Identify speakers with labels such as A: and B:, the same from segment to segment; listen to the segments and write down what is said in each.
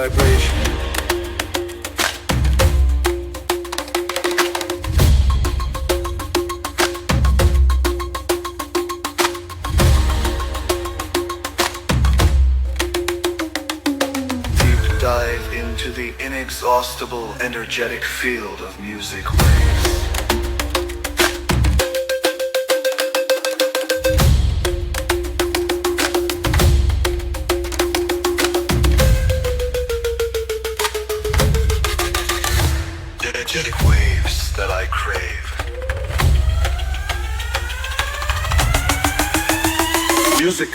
A: vibration. Deep dive into the inexhaustible energetic field of music waves. Energetic waves that I crave. Music.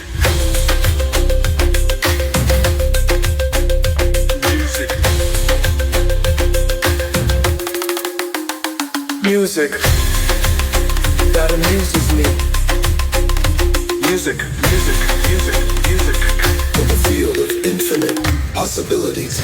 A: Music. Music that amuses me. Music, music, music, music. In the field of infinite possibilities.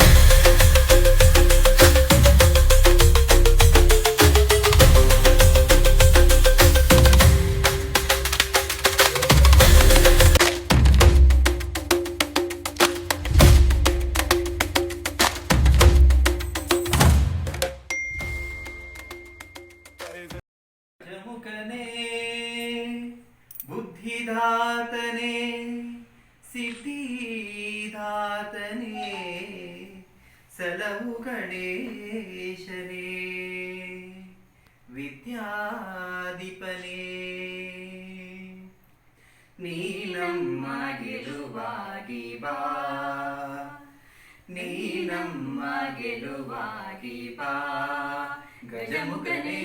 B: ಜಮುಕನೇ ಬುದ್ಧಿದಾತನೇ ಸಿದ್ಧಿದಾತನೇ ಸಲಹು ಗಣೇಶನೇ ವಿದ್ಯಾಧಿಪನೇ ನೀನಮ್ಮ ಗೆಲುವಾಗಿ ಬಾ ನೀನಮ್ಮ ಗೆಲುವಾಗಿ ಬಾ ಗಜಮುಖನೇ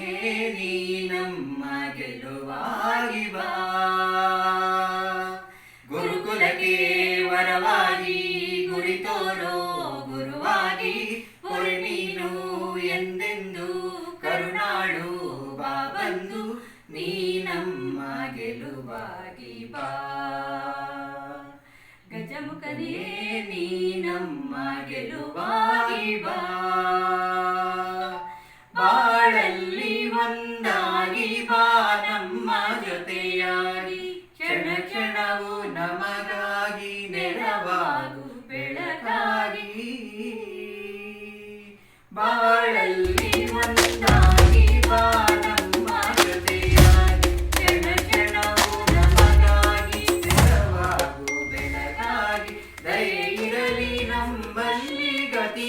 B: ನೀನಮ್ಮ ಗೆಲುವಾಗಿ ಬಾ ಗುರುಕುಲಕ್ಕೆ ವರವಾಗಿ ಗುರಿ ತೋರೋ ಗುರುವಾಗಿ ಹೊರೆ ನೀನು ಎಂದೆಂದು ಕರುಣಾಳು ಬಾ ಬಂದು ನೀನಮ್ಮ ಗೆಲುವಾಗಿ ಬಾ ಗಜಮುಖನೇ ನೀನಮ್ಮ ಗೆಲುವಾಗಿ ಬಾ ಬಾಳಲ್ಲಿ ಒಂದಾಗಿ ಬಾ ನಮ್ಮ ಜೊತೆಯಾಗಿ ಕ್ಷಣ ಕ್ಷಣವು ನಮಗಾಗಿ ನೆರವಾಗು ಬೆಳಕಾಗಿ ಬಾಳಲ್ಲಿ ಒಂದಾಗಿ ಬಾ ನಮ್ಮ ಜೊತೆಯಾಗಿ ಕ್ಷಣ ಕ್ಷಣವು ನಮಗಾಗಿ ನೆರವಾಗು ಬೆಳಕಾಗಿ ದಯೆ ಇರಲಿ ನಮ್ಮಲ್ಲಿ ಗತಿ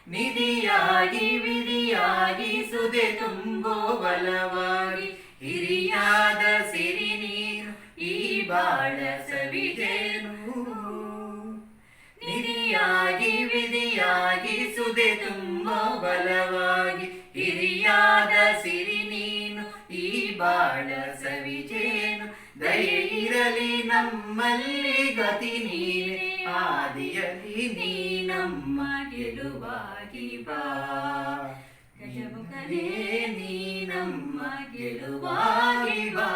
B: ನಿಧಿಯಾಗಿ ವಿಧಿಯಾಗಿ ಸುದೆ ತುಂಬೋ ಬಲವಾಗಿ ಹಿರಿಯಾದ ಸಿರಿ ನೀನು ಈ ಬಾಳ ಸವಿಜೇನು ನಿಧಿಯಾಗಿ ವಿಧಿಯಾಗಿ ಸುದೆ ತುಂಬೋ ಬಲವಾಗಿ ಹಿರಿಯಾದ ಸಿರಿ ನೀನು ಈ ಬಾಳ ಸವಿಜೇನು ದಯೆ ಇರಲಿ ನಮ್ಮಲ್ಲಿ ಗತಿ ನೀನೆ ಆದಿಯಲಿ ನೀನಮ್ಮ ಗೆಲುವಾಗಿ ಬಾ ಗಜಮುಖನೇ ನೀನಮ್ಮ ಗೆಲುವಾಗಿ ಬಾ